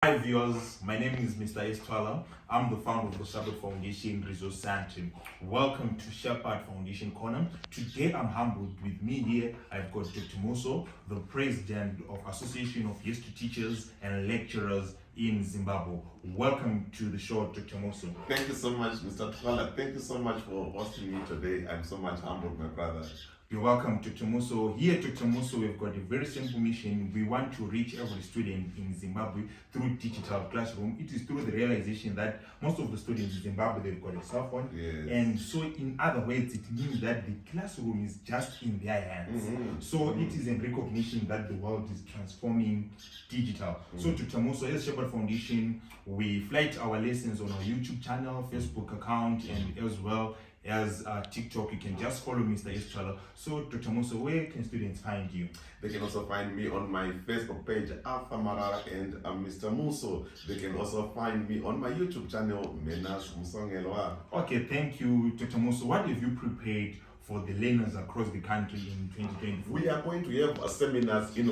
Hi viewers, my name is Mr. Thwala. I'm the founder of the Shepherd Foundation Resource Center. Welcome to Shepherd Foundation Corner. Today I'm humbled. With me here, I've got Dr. Muso, the president of Association of History Teachers and Lecturers in Zimbabwe. Welcome to the show, Dr. Muso. Thank you so much, Mr. Thwala. Thank you so much for hosting me today. I'm so much humbled, my brother. You're welcome, Dr. Muso. Here at Dr. Muso, we've got a very simple mission. We want to reach every student in Zimbabwe through digital classroom. It is through the realization that most of the students in Zimbabwe, they've got a cell phone. Yes. And so in other words, it means that the classroom is just in their hands. So it is in recognition that the world is transforming digital. So Dr. Muso, as Shepherd Foundation, we flight our lessons on our YouTube channel, Facebook account, and as well as TikTok. You can just follow Mr. Thwala. So Dr. Muso, where can students find you? They can also find me on my Facebook page, Alpha Marara and Mr. Muso. They can also find me on my YouTube channel, Menas Musongelwa. Okay, thank you, Dr. Muso. What have you prepared for the learners across the country in 2024? We are going to have seminars in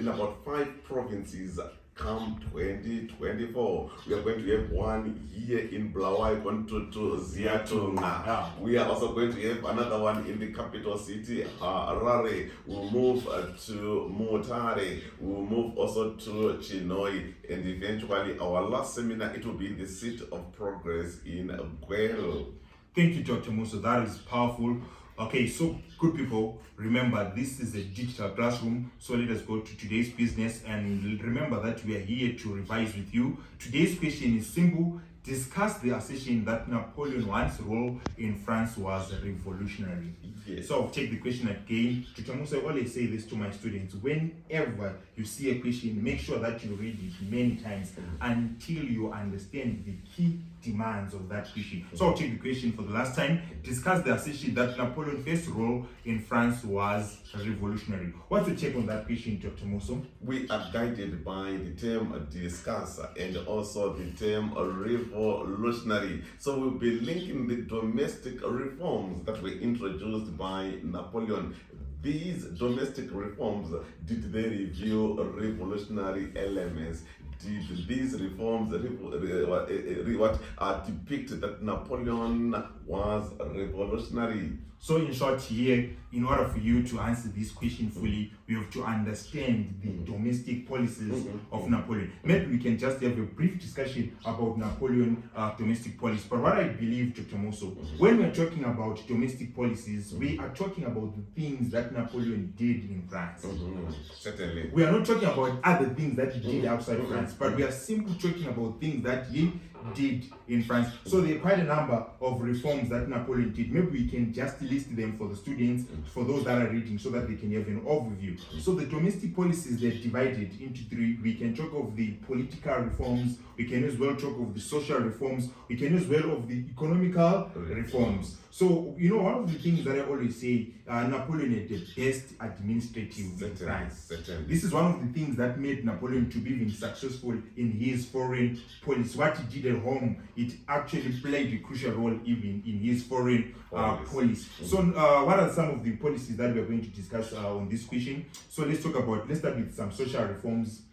about 5 provinces. Come 2024, we are going to have one here in Blaawai, going to Ziatunga. Yeah. We are also going to have another one in the capital city, Harare. We'll move to Mutare. We'll move also to Chinoi, and eventually our last seminar, it will be in the Seat of Progress in Gwelo. Thank you, Dr. Muso. That is powerful. Okay, so good people, remember this is a digital classroom. So let us go to today's business, and remember that we are here to revise with you. Today's question is simple. Discuss the assertion that Napoleon's role in France was revolutionary. Yes. So I'll take the question again. Dr. Muso, I always say this to my students. Whenever you see a question, make sure that you read it many times until you understand the key demands of that question. So I'll take the question for the last time. Discuss the assertion that Napoleon's first role in France was revolutionary. What's your take on that question, Dr. Muso? We are guided by the term discuss and also the term revolutionary. So we'll be linking the domestic reforms that were introduced by Napoleon. These domestic reforms, did they reveal revolutionary elements? Did these reforms depict that Napoleon was revolutionary? So in short here, in order for you to answer this question fully, we have to understand the domestic policies of Napoleon. Maybe we can just have a brief discussion about Napoleon domestic policy. But what I believe, Dr. Muso, when we're talking about domestic policies, we are talking about the things that Napoleon did in France. Certainly. We are not talking about other things that he did outside France, but we are simply talking about things that he did in France. So there are quite a number of reforms that Napoleon did. Maybe we can just list them for the students, for those that are reading, so that they can have an overview. So the domestic policies, they're divided into 3. We can talk of the political reforms, we can as well talk of the social reforms, we can as well of the economical reforms. So, you know, one of the things that I always say, Napoleon had the best administrative in France. This is one of the things that made Napoleon to be even successful in his foreign policy. What he did at home, it actually played a crucial role even in his foreign policy. So what are some of the policies that we are going to discuss on this question? So let's start with some social reforms.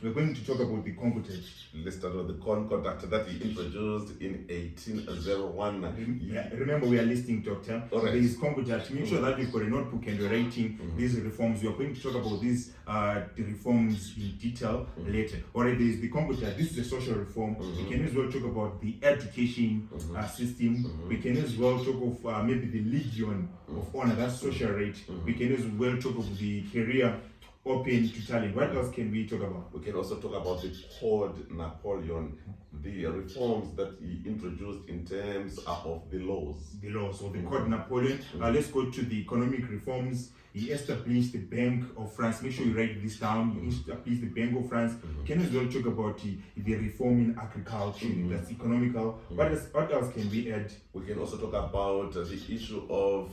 We're going to talk about the Concordat. Let's start with the Concordat that he introduced in 1801. Remember, we are listing, Doctor. Right. There is Concordat. Make sure that you've got a notebook and you're writing these reforms. We are going to talk about these the reforms in detail later. Alright, there is the Concordat. This is a social reform. We can as well talk about the education system. We can as well talk of maybe the Legion of Honor, that's social rate. We can as well talk of the career open to talent. What else can we talk about? We can also talk about the Code Napoleon, the reforms that he introduced in terms of the laws. The laws, or the Code Napoleon. Let's go to the economic reforms. He established the Bank of France. Make sure you write this down. He established the Bank of France. We can as well talk about the reform in agriculture. That's economical. What else can we add? We can also talk about the issue of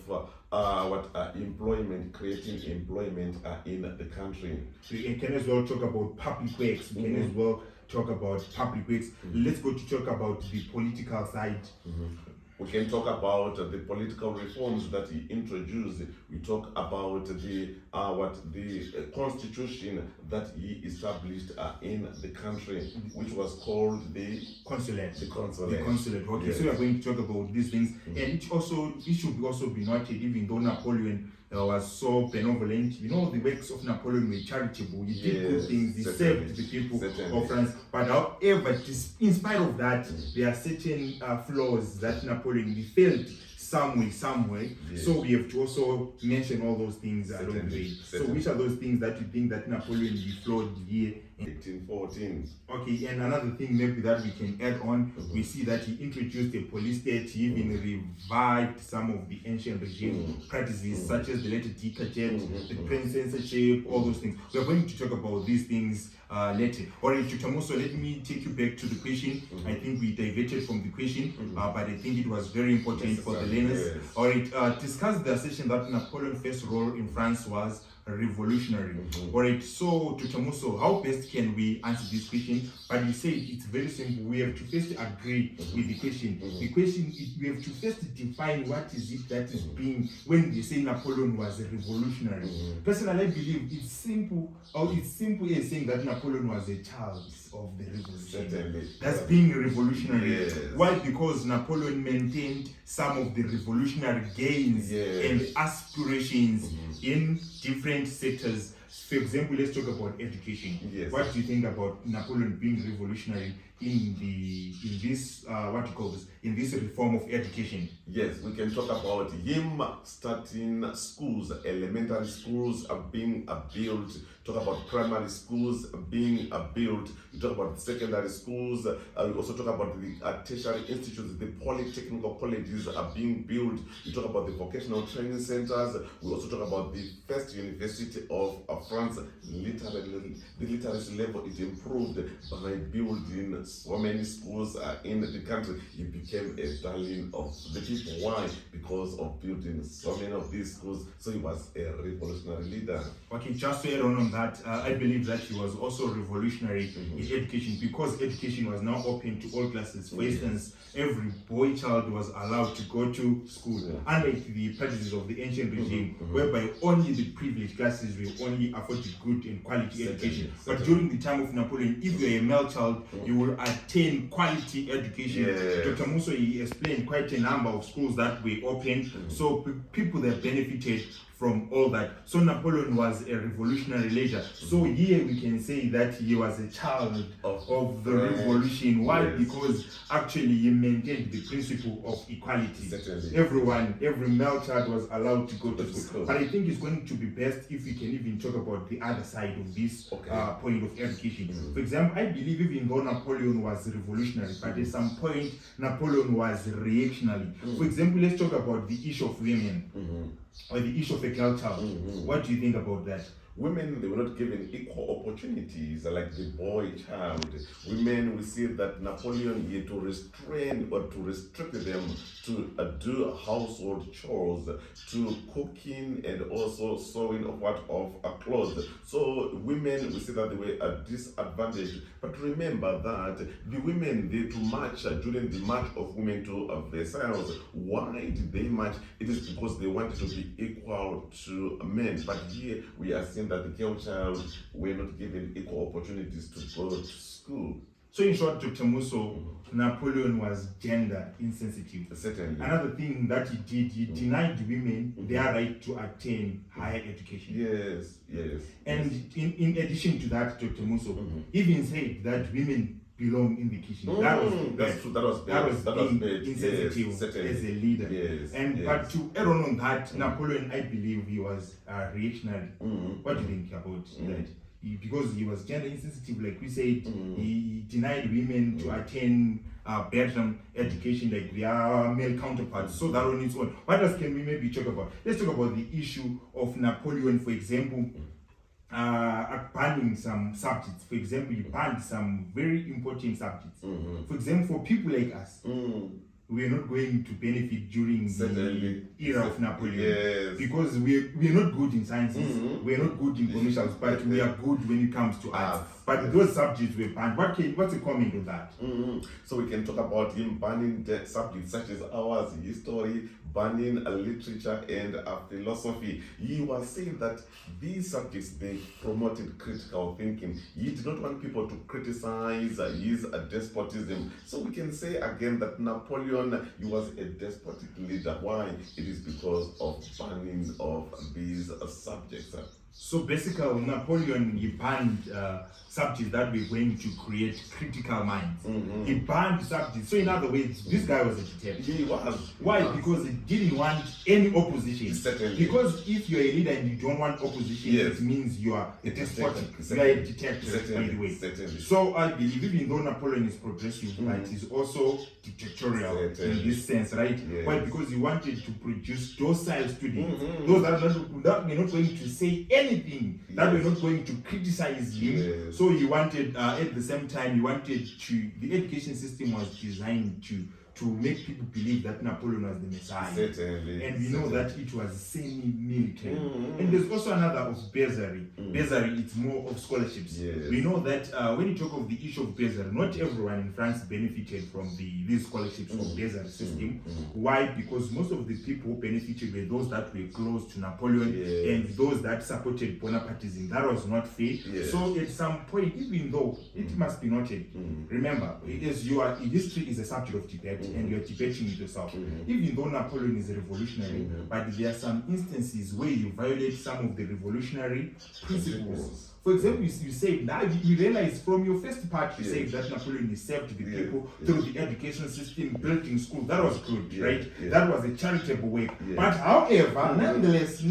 employment, creating employment in the country. We can as well talk about public works. We can as well talk about public works. Let's go to talk about the political side. We can talk about the political reforms that he introduced. We talk about the constitution that he established in the country, which was called the consulate. The consulate. The consulate. Okay, Yes. so we are going to talk about these things, and it should also be noted, even though Napoleon was so benevolent, the works of Napoleon were charitable. He did good Yes, things. He certainly, saved the people certainly. of France. But however, in spite of that, there are certain flaws that Napoleon he failed some way. Yes. So we have to also mention all those things along the way. So Certainly. which are those things that you think that Napoleon he flawed here? 1814. Okay, and another thing maybe that we can add on, we see that he introduced a police state. He even revived some of the ancient regime practices, such as the letter Concordat, the print censorship, all those things. We are going to talk about these things later. Alright, Muso, let me take you back to the question. I think we diverted from the question, but I think it was very important for the learners. Yes. Alright, discuss the assertion that Napoleon's first role in France was revolutionary. Alright, so Muso, how best can we answer this question? But you said it's very simple. We have to first agree with the question. The question is, we have to first define what is it that is being, when they say Napoleon was a revolutionary. Personally, I believe it's simple as saying that Napoleon was a child of the revolution. Certainly. That's being revolutionary. Yes. Why? Because Napoleon maintained some of the revolutionary gains and aspirations in different sectors. For example, let's talk about education. Yes. What do you think about Napoleon being revolutionary in this reform of education? Yes, we can talk about him starting schools, elementary schools are being built. Talk about primary schools being built. We talk about secondary schools. We also talk about the tertiary institutes, the polytechnical colleges are being built. We talk about the vocational training centers. We also talk about the first university of France. Literally, the literacy level is improved by building so many schools in the country. He became a darling of the people. Why? Because of building so many of these schools. So he was a revolutionary leader. Okay, just to add on that, I believe that he was also revolutionary in education, because education was now open to all classes. For instance, every boy child was allowed to go to school, unlike the practices of the ancient regime, whereby only the privileged classes will only afford good and quality education. But during the time of Napoleon, if you're a male child, you will attain quality education. Dr. Muso, he explained quite a number of schools that were open, so people that benefited from all that. So Napoleon was a revolutionary leader. So here we can say that he was a child of the revolution. Why? Because actually he maintained the principle of equality. Certainly. Every male child was allowed to go to school. But I think it's going to be best if we can even talk about the other side of this point of education. For example, I believe even though Napoleon was revolutionary, but at some point Napoleon was reactionary. For example, let's talk about the issue of women. Or the issue of a girl child. What do you think about that? Women, they were not given equal opportunities like the boy child. Women, we see that Napoleon had to restrain or to restrict them to do household chores, to cooking and also sewing of clothes. So women, we see that they were disadvantaged. But remember that the women, they to march during the march of women to Versailles. Why did they march? It is because they wanted to be equal to men. But here we are seeing that the girl child were not given equal opportunities to go to school. So in short, Dr. Muso, Napoleon was gender insensitive. Certainly. Another thing that he did, he denied women their right to attain higher education. Yes. And in addition to that, Dr. Muso even said that women belong in the kitchen. That was true. That was bad. Insensitive as a leader. But to add on that, Napoleon, I believe he was reactionary. What do you think about that? Because he was gender insensitive, like we said, he denied women to attain better education like their male counterparts. So that on its own. What else can we maybe talk about? Let's talk about the issue of Napoleon, for example. Banning some subjects. For example, he banned some very important subjects. For example, for people like us, we are not going to benefit during Certainly. the era of Napoleon. Yes. Because we are not good in sciences, we are not good in commercials, but we are good when it comes to arts. But those subjects were banned. What's a comment on that? So we can talk about him banning subjects such as ours, history, banning literature and philosophy. He was saying that these subjects, they promoted critical thinking. He did not want people to criticize his despotism. So we can say again that Napoleon, he was a despotic leader. Why? It is because of banning of these subjects. So basically, Napoleon, he banned subjects that were going to create critical minds. He banned subjects. So in other words, this guy was a dictator. He was. Why? Because he didn't want any opposition. Certainly. Because if you're a leader and you don't want opposition, it means you are a despotic. You are a dictator, by the way. Certainly. So I believe, even though Napoleon is progressive, but he's also dictatorial in this sense, right? Yes. Why? Because he wanted to produce docile students, those that were not going to say anything, that were not going to criticize him. So he wanted, at the same time, the education system was designed to make people believe that Napoleon was the Messiah. Certainly. And we know that it was semi-military. And there's also another of bursary. Bursary, it's more of scholarships. We know that when you talk of the issue of bursary, not everyone in France benefited from these scholarships of bursary system. Why? Because most of the people who benefited were those that were close to Napoleon and those that supported Bonapartism. That was not fair. So at some point, even though it must be noted, remember, history is a subject of debate. And you're debating with yourself. Even though Napoleon is a revolutionary, but there are some instances where you violate some of the revolutionary principles. For example, you say, now you realize from your first part, you say that Napoleon saved the people through the education system, building schools. That was good, right? That was a charitable work. But however, nonetheless,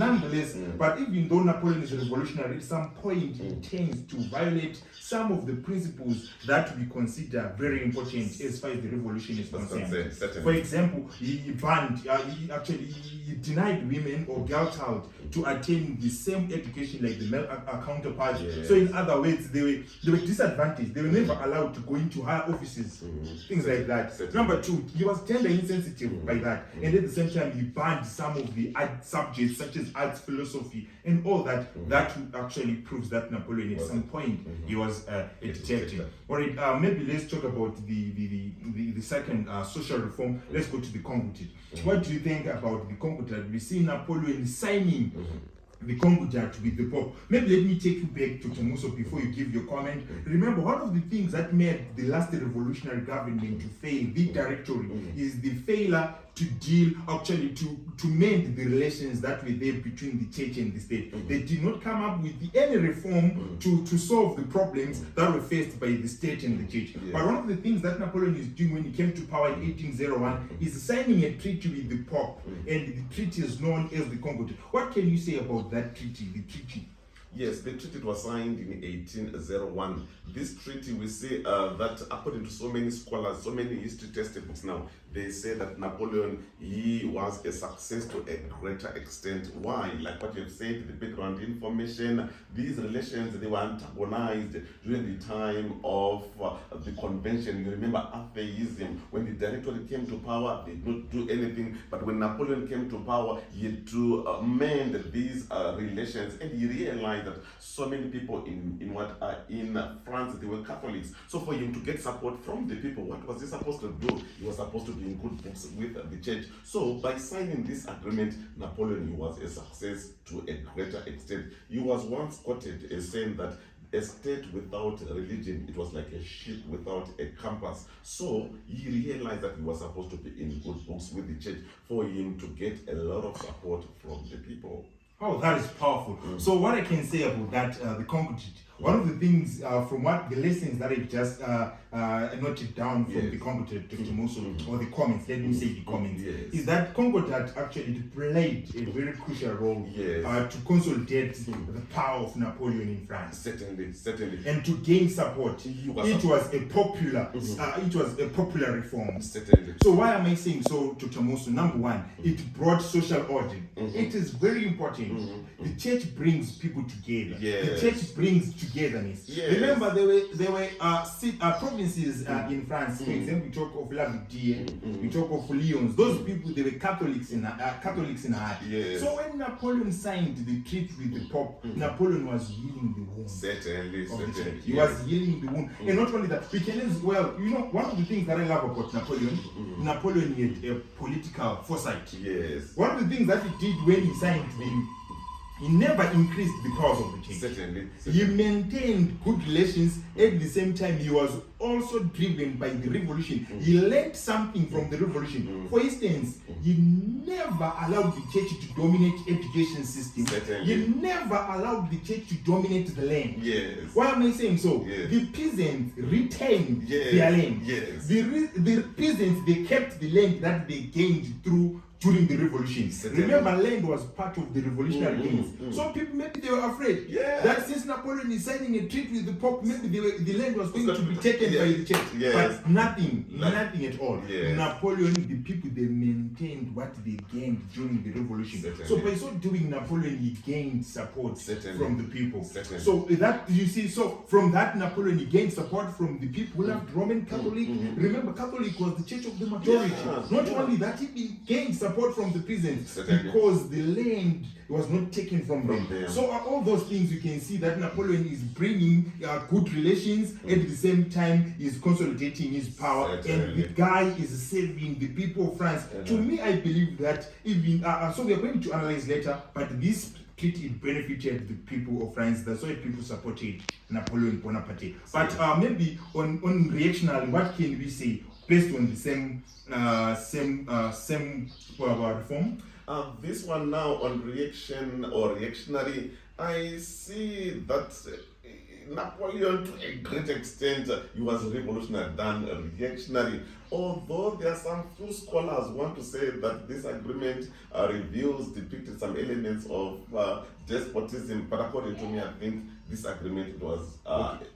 but even though Napoleon is a revolutionary, at some point he tends to violate some of the principles that we consider very important as far as the revolution is concerned. For example, he banned, he denied women or girl child to attain the same education like the male counterpart. So in other words, they were disadvantaged. They were never allowed to go into higher offices, things like that. Number two, he was gender insensitive by that. And at the same time, he banned some of the art subjects such as arts, philosophy, and all that. That actually proves that Napoleon at some point he was a dictator. Alright, maybe let's talk about the second social reform. Let's go to the Concordat. What do you think about the Concordat? We see Napoleon signing the Concordat with the Pope. Maybe let me take you back to Muso before you give your comment. Remember, one of the things that made the last revolutionary government to fail, the Directory, is the failure to deal, actually to mend the relations that were there between the church and the state. They did not come up with any reform to solve the problems that were faced by the state and the church. But one of the things that Napoleon is doing when he came to power in 1801 is signing a treaty with the Pope, and the treaty is known as the Concordat. What can you say about that treaty, the treaty? Yes, the treaty was signed in 1801. This treaty, we say that according to so many scholars, so many history textbooks now, they say that Napoleon, he was a success to a greater extent. Why? Like what you have said, the background information, these relations, they were antagonized during the time of the convention. You remember atheism. When the Directory came to power, they did not do anything. But when Napoleon came to power, he had to mend these relations, and he realized that so many people in France, they were Catholics. So for him to get support from the people, what was he supposed to do? He was supposed to be in good books with the church. So by signing this agreement, Napoleon, he was a success to a greater extent. He was once quoted as saying that a state without religion, it was like a ship without a compass. So he realized that he was supposed to be in good books with the church for him to get a lot of support from the people. Oh, that is powerful. So what I can say about that, the Concordat, one of the things from what the lessons that I've just noted down from the Concordat, Dr. Muso, or the comments, let me say the comments, is that Concordat actually played a very crucial role to consolidate the power of Napoleon in France. Certainly. And to gain support. It was a popular reform. Certainly. So why am I saying so, Dr. Muso? Number one, it brought social order. It is very important. The church brings people together. The church brings togetherness. Yes. Remember, there were provinces in France. For example, we talk of La Vidier, we talk of Lyons. Those people, they were Catholics in heart. Yes. So when Napoleon signed the treaty with the Pope, Napoleon was healing the wound. Certainly. He was healing the wound. And not only that, we can as well, one of the things that I love about Napoleon, Napoleon had a political foresight. Yes. One of the things that he did when he signed he never increased the powers of the king. Certainly. He maintained good relations. At the same time, he was also driven by the revolution. He learned something from the revolution. For instance, he never allowed the church to dominate education system. Certainly. He never allowed the church to dominate the land. Yes. Why am I saying so? Yes. The peasants retained Yes. their land. Yes. The peasants, they kept the land that they gained during the revolution. Certainly. Remember, land was part of the revolutionary gains. So people, maybe they were afraid that since Napoleon is signing a treaty with the Pope, maybe the land was going to be taken by the church. Yes. But nothing at all. Yes. Napoleon, the people, they maintained what they gained during the revolution. Certainly. So by so doing, Napoleon, he gained support Certainly. from the people. Certainly. So that, you see, so from that, Napoleon, he gained support from the people who loved Roman Catholic. Remember, Catholic was the church of the majority. Not only that, he gained support from the peasants because the land was not taken from them. So all those things, you can see that Napoleon is bringing good relations. At the same time, he's consolidating his power. And the guy is saving the people of France. To me, I believe that even so we are going to analyze later, but this treaty benefited the people of France. That's why people supported Napoleon Bonaparte. But maybe on reactionary, what can we say based on the same reform? This one now on reaction or reactionary, I see that Napoleon, to a great extent, he was revolutionary than reactionary. Although there are some few scholars who want to say that this agreement depicted some elements of despotism, but according to me, I think this agreement was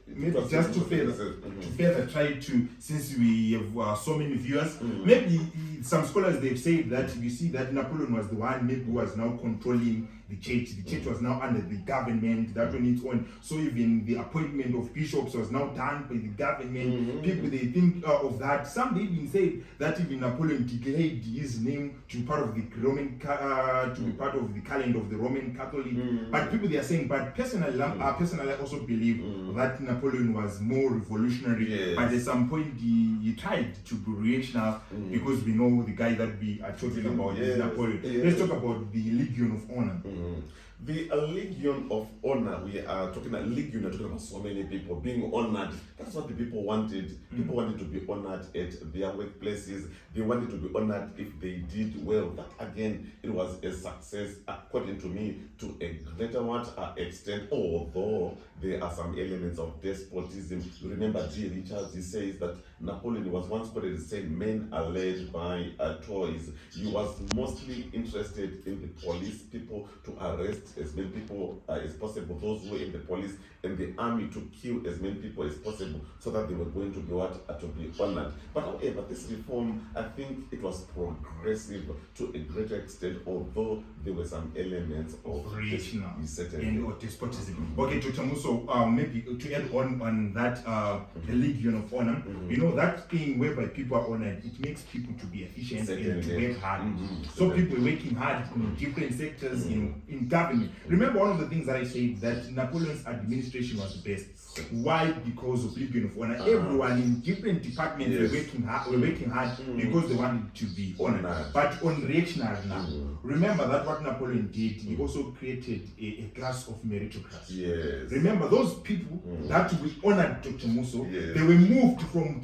maybe just to further try to, since we have so many viewers, maybe some scholars, they've said that we see that Napoleon was the one maybe who was now controlling the church. The church was now under the government, that on its own. So even the appointment of bishops was now done by the government. People, they think of that. Some they even say that even Napoleon declared his name to be part of the Roman, to be part of the calendar of the Roman Catholic. But people, they are saying, but personally, I also believe that Napoleon was more revolutionary. But at some point, he tried to be reactionary because we know the guy that we are talking about is Napoleon. Let's talk about the Legion of Honor. The Legion of Honor, we are talking about Legion, we're talking about so many people being honored. That's what the people wanted. People wanted to be honored at their workplaces. They wanted to be honored if they did well. That again, it was a success, according to me, to a greater extent, although there are some elements of despotism. You remember G. Richards, he says that Napoleon was once quoted as saying, men are led by toys. He was mostly interested in the police people to arrest as many people as possible, those who were in the police and the army to kill as many people as possible, so that they were going to be to be honored. But however, this reform, I think it was progressive to a greater extent, although there were some elements of reactionary and or despotism. Okay, Dr. Muso, maybe to add on that, the Legion of Honor, you know, that thing whereby people are honored, it makes people to be efficient and to work hard. So people are working hard in different sectors in government. Remember, one of the things that I said, that Napoleon's administration was the best. Why? Because of Legion of Honor. Everyone in different departments were working hard because they wanted to be honored. But on reactionary now, remember that what Napoleon did, he also created a class of meritocrats. Remember those people that we honored, Dr. Muso, they were moved from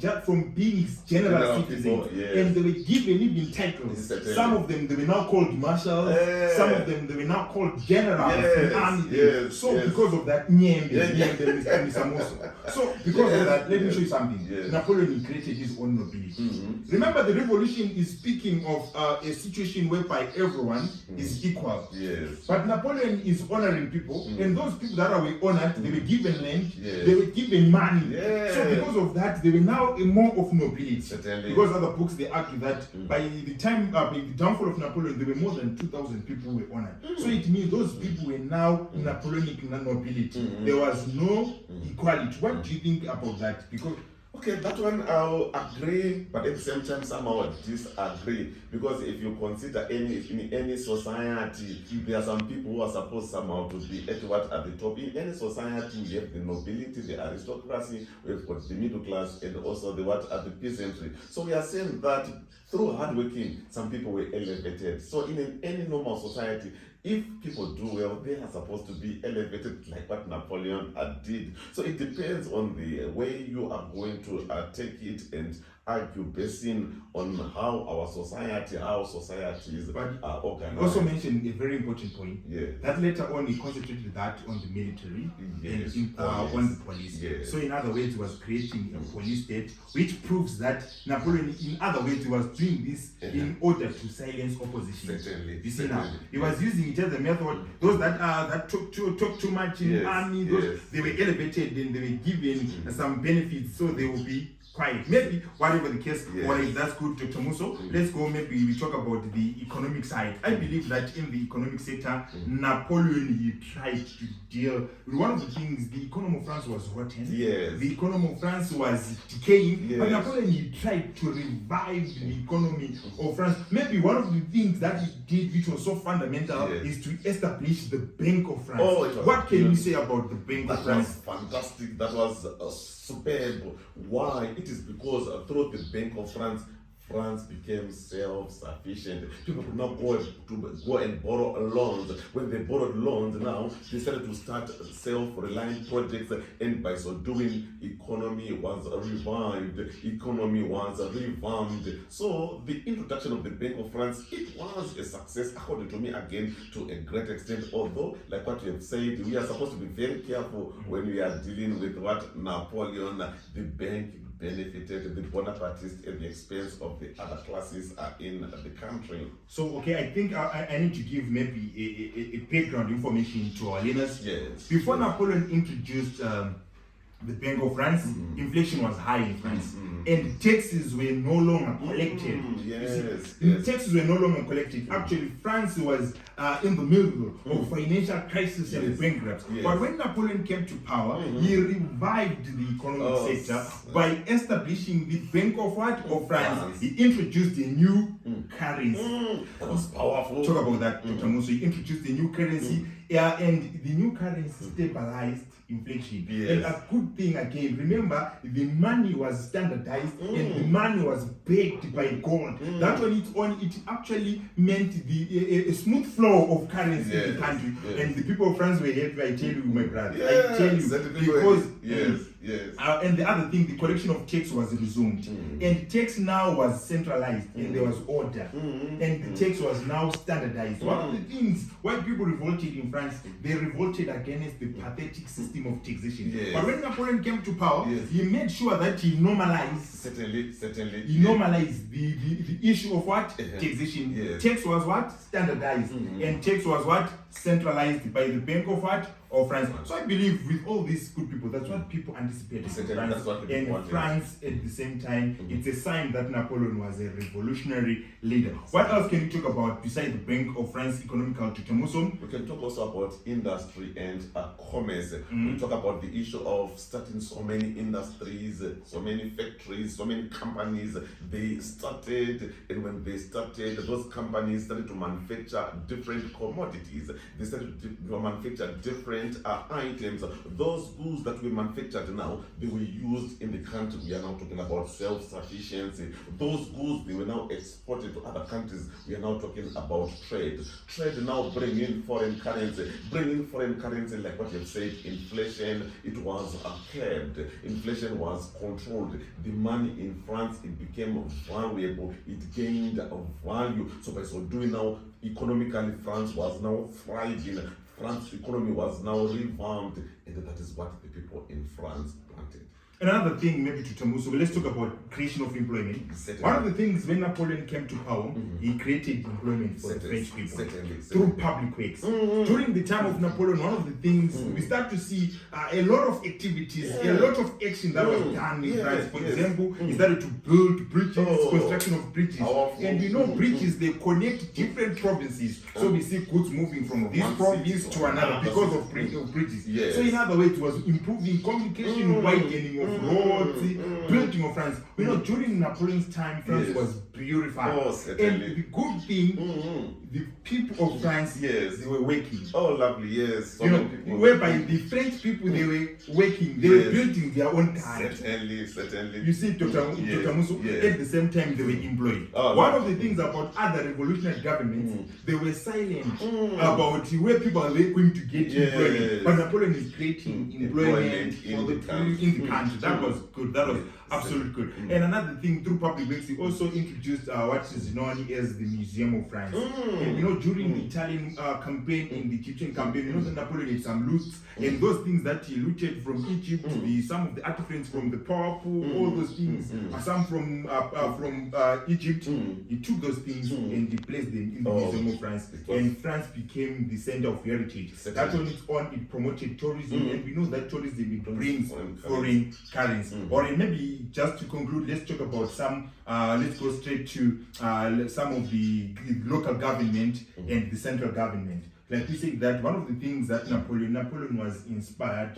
being general citizens, and they were given even titles. Some of them, they were now called marshals. Some of them, they were now called generals in army. So because of that, Mr. Dr. Muso. So because of that, let me show you something. Yes. Napoleon created his own nobility. Remember, the revolution is speaking of a situation whereby everyone is equal. Yes. But Napoleon is honoring people, and those people that were honored, they were given land, Yes. they were given money. Yes. So because of that, they were now more of nobility. Certainly. Because other books they argue that by the time by the downfall of Napoleon, there were more than 2,000 people who were honored. So it means those people were now Napoleonic nobility. There was no equality. What do you think about that? Because Okay, that one I'll agree, but at the same time somehow I disagree, because if you consider in any society, there are some people who are supposed somehow to be at the top. In any society, we have the nobility, the aristocracy, we've got the middle class, and also the peasantry. So we are saying that through hard working, some people were elevated. So in any normal society, if people do well, they are supposed to be elevated like what Napoleon did. So it depends on the way you are going to take it and argue basing on how societies are organized. also mentioned a very important point. Yeah. That later on he concentrated that on the military Yes, and on the police. Yes. So in other words, he was creating a police state, which proves that Napoleon, in other words, he was doing this in order to silence opposition. Certainly. You see now, Certainly. he was using it as a method. Those that talk too much in Yes, army, they were elevated and they were given some benefits, so they will be quiet. Maybe whatever the case, or if that's good, Dr. Muso, let's go. Maybe we talk about the economic side. I believe that in the economic sector, Napoleon, he tried to deal with one of the things. The economy of France was rotten. Yes. The economy of France was decaying. Yes. But Napoleon, he tried to revive the economy of France. Maybe one of the things that he did, which was so fundamental, is to establish the Bank of France. Oh, it was what can you beautiful. say about the Bank of That France? was fantastic. That was superb. Why? It is because through the Bank of France, France became self-sufficient. People could now go and borrow loans. When they borrowed loans, now they started to start self-reliant projects, and by so doing, economy was revived, economy was revamped. So the introduction of the Bank of France, it was a success, according to me, again, to a great extent. Although, like what you have said, we are supposed to be very careful when we are dealing with what Napoleon, the bank benefited the Bonapartists at the expense of the other classes in the country. So, okay, I think I need to give maybe a background information to our listeners. Yes. Before Napoleon introduced the Bank of France, inflation was high in France, and taxes were no longer collected. Yes. Taxes were no longer collected. Actually, France was in the middle of financial crisis and bankruptcy. Yes. But when Napoleon came to power, he revived the economic sector by establishing the Bank of what? Of France. He introduced a new currency. That was powerful. Talk about that, Dr. Muso. He introduced a new currency, and the new currency stabilized inflation. Yes. And a good thing again, remember, the money was standardized and the money was backed by gold. That on its own, it actually meant a smooth flow of currency in the country. And the people of France were happy, I tell you, my brother. I tell you, because and the other thing, the collection of tax was resumed, and tax now was centralized, and there was order, and the tax was now standardized. One of the things why people revolted in France, they revolted against the pathetic system of taxation. But when Napoleon came to power, he made sure that he normalized. Certainly. He normalized the issue of what? Taxation. Tax was what? Standardized, and tax was what? Centralized by the Bank of what? Of France. So I believe with all these good people, that's what people anticipated in France. That's what And wanted. France at the same time, it's a sign that Napoleon was a revolutionary leader. What else can you talk about besides the Bank of France economical to Muso? We can talk also about industry and commerce. We talk about the issue of starting so many industries, so many factories, so many companies. They started, and when they started, those companies started to manufacture different commodities. They started to manufacture different items. Those goods that we manufactured now, they were used in the country. We are now talking about self-sufficiency. Those goods, they were now exported to other countries. We are now talking about trade. Trade now bring in foreign currency. Bringing foreign currency, like what you have said, inflation, it was curbed. Inflation was controlled. The money in France, it became valuable. It gained value. So by so doing now, economically, France was now thriving. France's economy was now revamped, and that is what the people in France wanted. Another thing, maybe to Muso, let's talk about creation of employment. Certainly. One of the things when Napoleon came to power, he created employment for the French people through public works. During the time of Napoleon, one of the things we start to see a lot of activities, a lot of action that was done in France. For example, he started to build bridges, construction of bridges. And you know, bridges, they connect different provinces. So we see goods moving from this province to another because of bridges. So in other words, it was improving communication, widening of roads, building of France. You know, during Napoleon's time, France was beautified. And the good thing, the people of France, they were working. Oh, lovely, yes. You know, whereby the French people, they were working, they were building their own cars. Certainly. You see, Dr. Muso, at the same time, they were employed. One of the things about other revolutionary governments, they were silent about where people are going to get employment. But Napoleon is creating employment in the country. That was good. That was absolutely good. And another thing, through public works, he also introduced what is known as the Museum of France. And you know, during the Italian campaign and the Egyptian campaign, you know, that Napoleon had some loots, and those things that he looted from Egypt, some of the artifacts from the Pope, all those things, some from Egypt, he took those things and he placed them in the Museum of France. And France became the center of heritage. That on its own, it promoted tourism, and we know that tourism, it brings foreign currency. Or maybe just to conclude, let's talk about some, let's go straight to some of the local government and the central government. Like we say that one of the things that Napoleon was inspired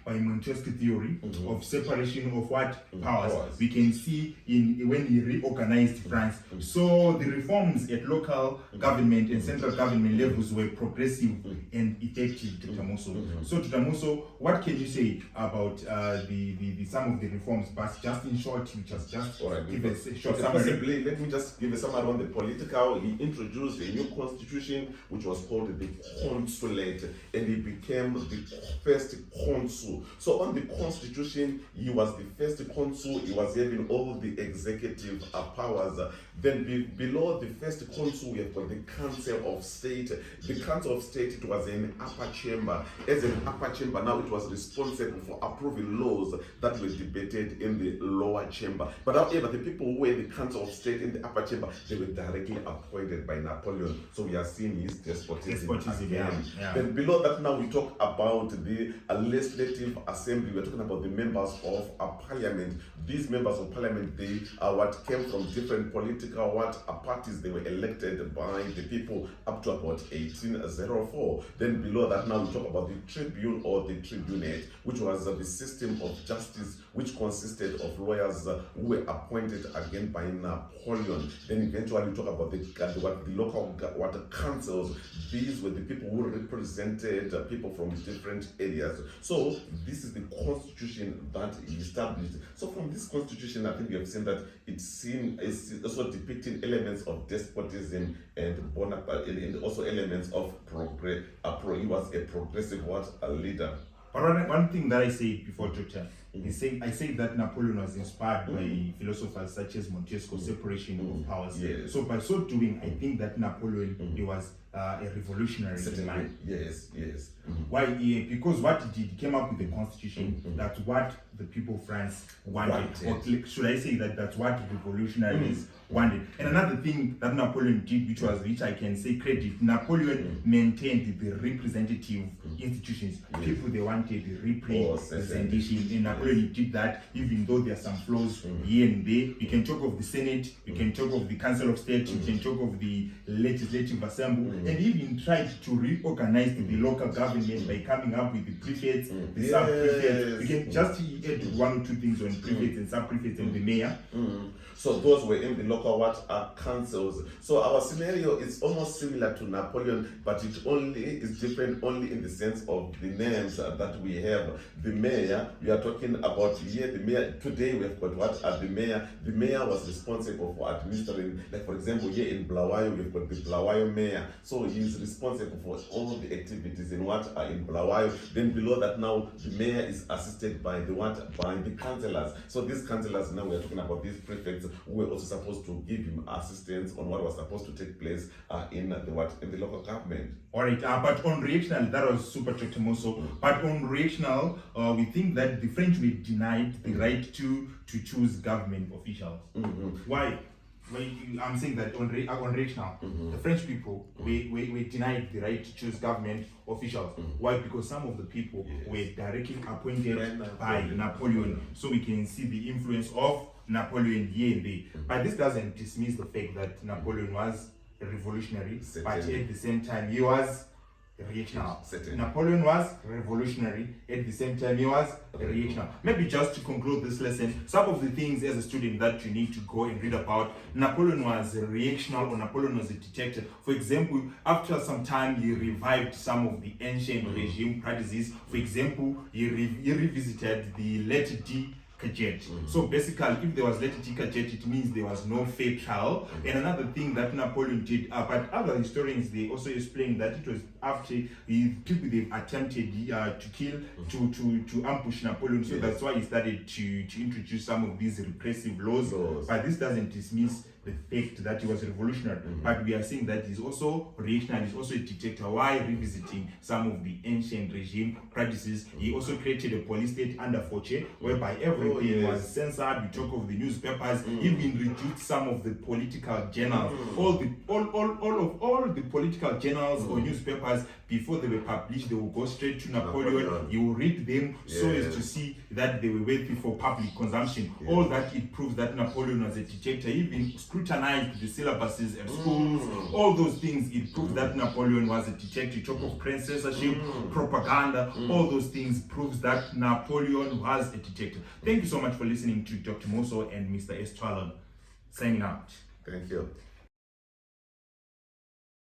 by Montesquieu theory of separation of what powers. We can see in when he reorganized France. So the reforms at local government and central government levels were progressive and effective. Dr. Muso. So Dr. Muso, what can you say about the some of the reforms? But just in short, you just give us a short summary. Let me just give a summary on the political. He introduced a new constitution which was called the consulate, and he became the first consul. So on the constitution, he was the first consul. He was having all the executive powers. Then below the first consul, we have got the Council of State. The Council of State, it was an upper chamber. As an upper chamber, now it was responsible for approving laws that were debated in the lower chamber. But however, the people who were in the Council of State in the upper chamber, they were directly appointed by Napoleon. So we are seeing his despotism again. Then below that, now we talk about the legislative assembly. We're talking about the members of parliament. These members of parliament, they are what came from different political parties. They were elected by the people up to about 1804. Then below that, now we talk about the tribune or the tribunate, which was the system of justice, which consisted of lawyers who were appointed again by Napoleon. Then eventually we talk about the local councils. These were the people who represented people from different areas. So this is the constitution that he established. So from this constitution, I think you have seen that it's also depicting elements of despotism and Bonaparte, and also elements of progress. He was a progressive leader. But one thing that I said before, Doctor, I say that Napoleon was inspired by philosophers such as Montesquieu, separation of powers. So by so doing, I think that Napoleon he was a revolutionary man. Yes. Why? Because what he did, he came up with the constitution. That's what the people of France wanted. Or should I say that that's what revolutionaries wanted? And another thing that Napoleon did, which I can say credit, Napoleon maintained the representative institutions. People, they wanted the representation. And Napoleon did that, even though there are some flaws here and there. You can talk of the Senate, you can talk of the Council of State, you can talk of the Legislative Assembly, and even tried to reorganize the local government by coming up with the prefects, the sub-prefects. You can just add one or two things on prefects and sub-prefects and the mayor. So those were in the local councils. So our scenario is almost similar to Napoleon, but it only is different only in the sense of the names that we have. The mayor, we are talking about here, the mayor, today we have got the mayor. The mayor was responsible for administering, like for example, here in Bulawayo, we've got the Bulawayo mayor. So he is responsible for all the activities in in Bulawayo. Then below that now, the mayor is assisted by by the councillors. So these councillors, now we are talking about these prefects who were also supposed to give him assistance on what was supposed to take place in the local government. All right, but on reactional, that was super Dr. Muso. But on reactional, we think that the French were denied the right to choose government officials. Why? I'm saying that on reactional, the French people were denied the right to choose government officials. Why? Because some of the people were directly appointed by Napoleon. So we can see the influence of Napoleon here and there. But this doesn't dismiss the fact that Napoleon was a revolutionary, but at the same time he was reactional. Napoleon was revolutionary, at the same time he was reactional. Maybe just to conclude this lesson, some of the things as a student that you need to go and read about. Napoleon was reactional, or Napoleon was a dictator. For example, after some time he revived some of the ancient regime practices. For example, he revisited the Let-D Cajet. So basically, if there was Let-D Cajet, it means there was no fair trial. And another thing that Napoleon did, but other historians, they also explain that it was after people they've attempted to kill, to ambush Napoleon. So that's why he started to introduce some of these repressive laws. But this doesn't dismiss the fact that he was revolutionary, but we are saying that he's also reactionary, he's also a dictator. Why revisiting some of the ancient regime practices? He also created a police state under Fauché, whereby everything was censored. We talk of the newspapers, even reduced some of the political journals. All the political journals or newspapers, before they were published, they will go straight to Napoleon. You will read them so as to see that they were worthy for public consumption. All that it proves that Napoleon was a dictator. Even scrutinized the syllabuses at schools. All those things, it proves that Napoleon was a dictator. Talk of censorship, propaganda, all those things proves that Napoleon was a dictator. Thank you so much for listening to Dr. Muso and Mr. Thwala. Signing out. Thank you.